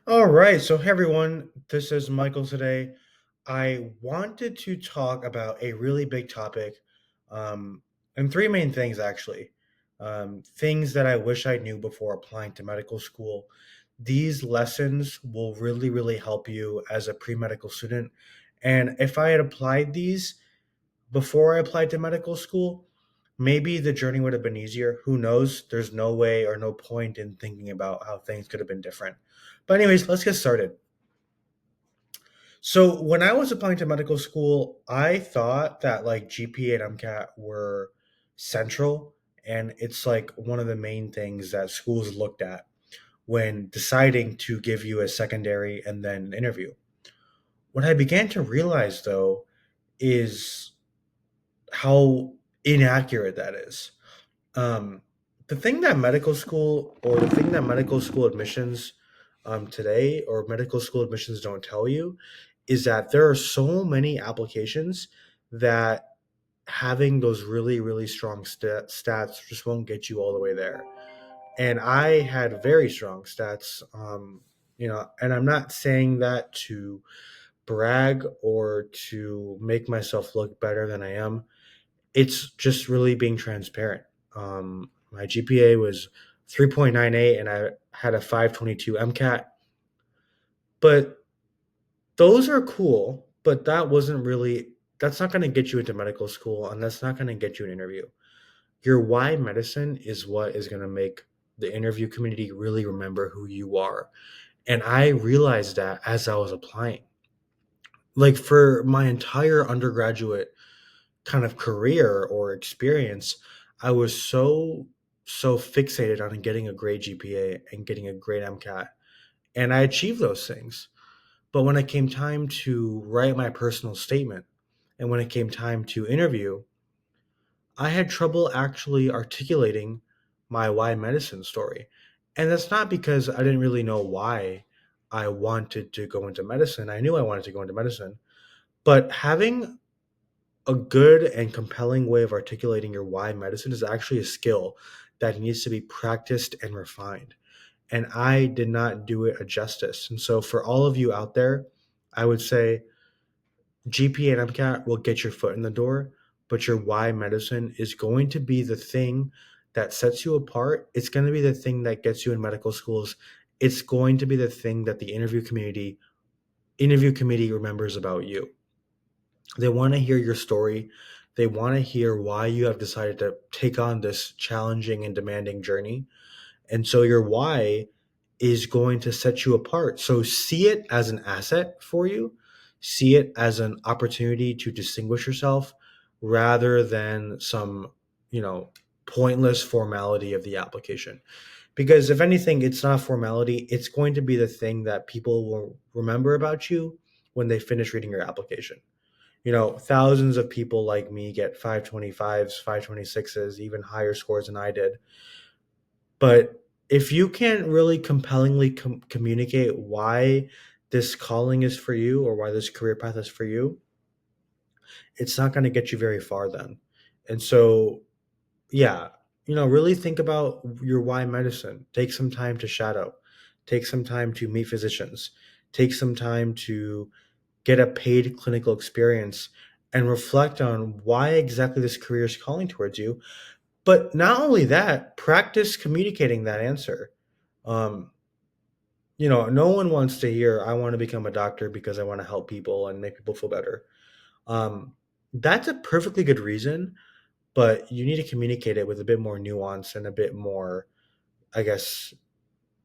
All right, so hey everyone, this is Michael today. I wanted to talk about a really big topic, um, and three main things actually. Things that I wish I knew before applying to medical school. These lessons will really, really help you as a pre medical student. And if I had applied these before I applied to medical school, maybe the journey would have been easier. Who knows? There's no way or no point in thinking about how things could have been different. But, anyways, let's get started. So when I was applying to medical school, I thought that like GPA and MCAT were central, and it's like one of the main things that schools looked at when deciding to give you a secondary and then an interview. What I began to realize though is how inaccurate that is. Um, the thing that medical school or the thing that medical school admissions today or medical school admissions don't tell you is that there are so many applications that having those really, really strong stats just won't get you all the way there. And I had very strong stats, and I'm not saying that to brag or to make myself look better than I am. It's just really being transparent. My GPA was 3.98 and I had a 522 MCAT. But those are cool, but that's not going to get you into medical school and that's not going to get you an interview. Your why medicine is what is going to make the interview community really remember who you are. And I realized that as I was applying. Like for my entire undergraduate kind of career or experience, I was so fixated on getting a great GPA and getting a great MCAT, and I achieved those things. But when it came time to write my personal statement, and when it came time to interview, I had trouble actually articulating my why medicine story. And that's not because I didn't really know why I wanted to go into medicine. I knew I wanted to go into medicine, but having a good and compelling way of articulating your why medicine is actually a skill that needs to be practiced and refined. And I did not do it a justice. And so, for all of you out there, I would say GPA and MCAT will get your foot in the door, but your why medicine is going to be the thing that sets you apart. It's going to be the thing that gets you in medical schools. It's going to be the thing that the interview committee remembers about you. They want to hear your story. They want to hear why you have decided to take on this challenging and demanding journey. And so your why is going to set you apart. So see it as an asset for you, see it as an opportunity to distinguish yourself rather than some, you know, pointless formality of the application. Because if anything, it's not a formality, it's going to be the thing that people will remember about you when they finish reading your application. Thousands of people like me get 525s, 526s, even higher scores than I did. But if you can't really compellingly communicate why this calling is for you or why this career path is for you, it's not going to get you very far then. And so, yeah, really think about your why medicine. Take some time to shadow, take some time to meet physicians, take some time to get a paid clinical experience and reflect on why exactly this career is calling towards you. But not only that, practice communicating that answer. Um, no one wants to hear, I want to become a doctor because I want to help people and make people feel better. Um, that's a perfectly good reason, but you need to communicate it with a bit more nuance and a bit more, I guess,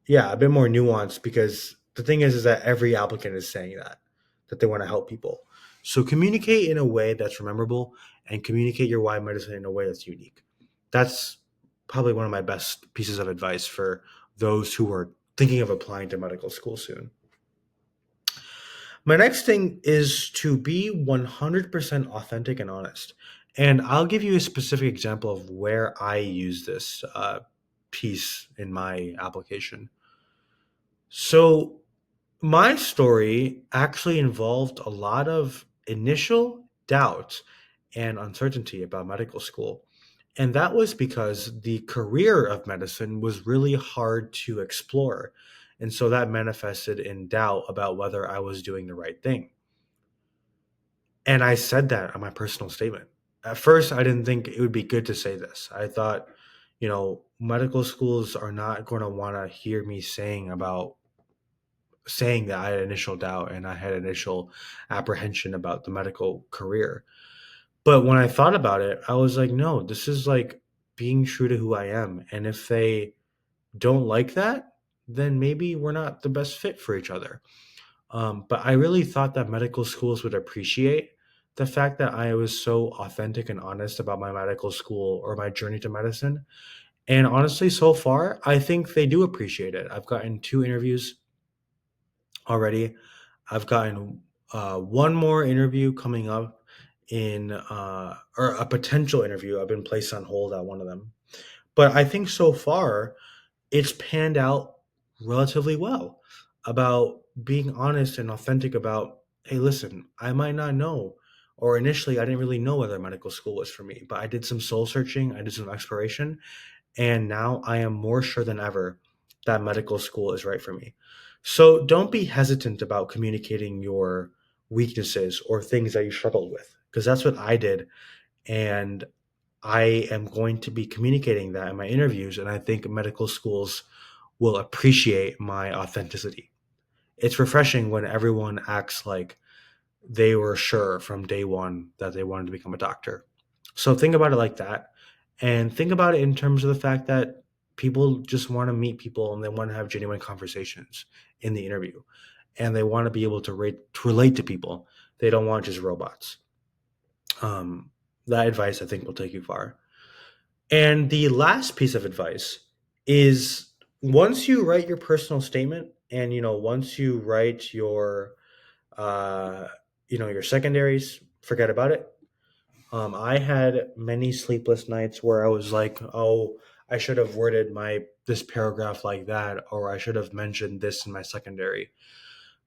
yeah, a bit more nuance because the thing is that every applicant is saying that they want to help people. So communicate in a way that's memorable and communicate your why medicine in a way that's unique. That's probably one of my best pieces of advice for those who are thinking of applying to medical school soon. My next thing is to be 100% authentic and honest. And I'll give you a specific example of where I use this piece in my application. So, my story actually involved a lot of initial doubt and uncertainty about medical school. And that was because the career of medicine was really hard to explore. And so that manifested in doubt about whether I was doing the right thing. And I said that on my personal statement. At first, I didn't think it would be good to say this. I thought, medical schools are not going to want to hear me saying that I had initial doubt and I had initial apprehension about the medical career. But when I thought about it, I was like, no, this is like being true to who I am. And if they don't like that, then maybe we're not the best fit for each other. But I really thought that medical schools would appreciate the fact that I was so authentic and honest about my medical school or my journey to medicine. And honestly, so far, I think they do appreciate it. I've gotten 2 interviews already. I've gotten one more interview coming up or a potential interview. I've been placed on hold at one of them. But I think so far, it's panned out relatively well about being honest and authentic about, hey, listen, I might not know, or initially I didn't really know whether medical school was for me, but I did some soul searching, I did some exploration, and now I am more sure than ever that medical school is right for me. So don't be hesitant about communicating your weaknesses or things that you struggled with, because that's what I did. And I am going to be communicating that in my interviews. And I think medical schools will appreciate my authenticity. It's refreshing when everyone acts like they were sure from day one that they wanted to become a doctor. So think about it like that. And think about it in terms of the fact that people just want to meet people and they want to have genuine conversations in the interview. And they want to be able to relate to people. They don't want just robots. Um, that advice, I think, will take you far. And the last piece of advice is once you write your personal statement and once you write uh your secondaries, forget about it. I had many sleepless nights where I was like, oh, I should have worded my this paragraph like that, or I should have mentioned this in my secondary.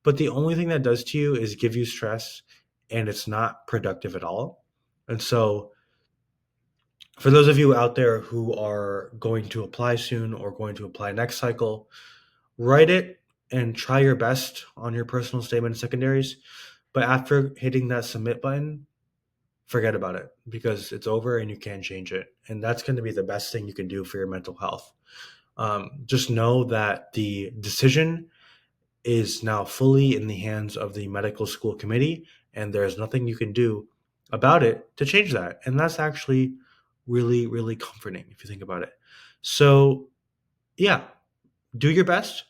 But the only thing that does to you is give you stress, and it's not productive at all. And so for those of you out there who are going to apply soon or going to apply next cycle, write it and try your best on your personal statement and secondaries. But after hitting that submit button, forget about it because it's over and you can't change it. And that's going to be the best thing you can do for your mental health. Just know that the decision is now fully in the hands of the medical school committee, and there's nothing you can do about it to change that. And that's actually really, really comforting if you think about it. So, yeah, do your best,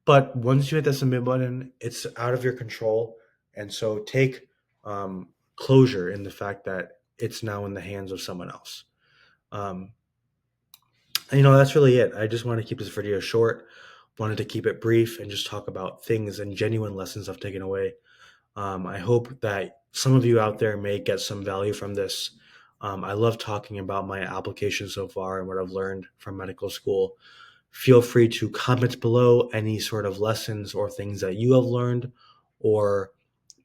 but once you hit the submit button, it's out of your control. And so take closure in the fact that it's now in the hands of someone else. Um, and, that's really it. I just want to keep this video short, wanted to keep it brief and just talk about things and genuine lessons I've taken away. I hope that some of you out there may get some value from this. I love talking about my application so far and what I've learned from medical school. Feel free to comment below any sort of lessons or things that you have learned, or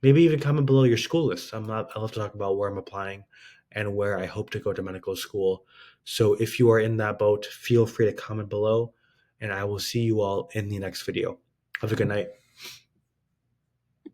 maybe even comment below your school list. I love to talk about where I'm applying and where I hope to go to medical school. So if you are in that boat, feel free to comment below, and I will see you all in the next video. Have a good night.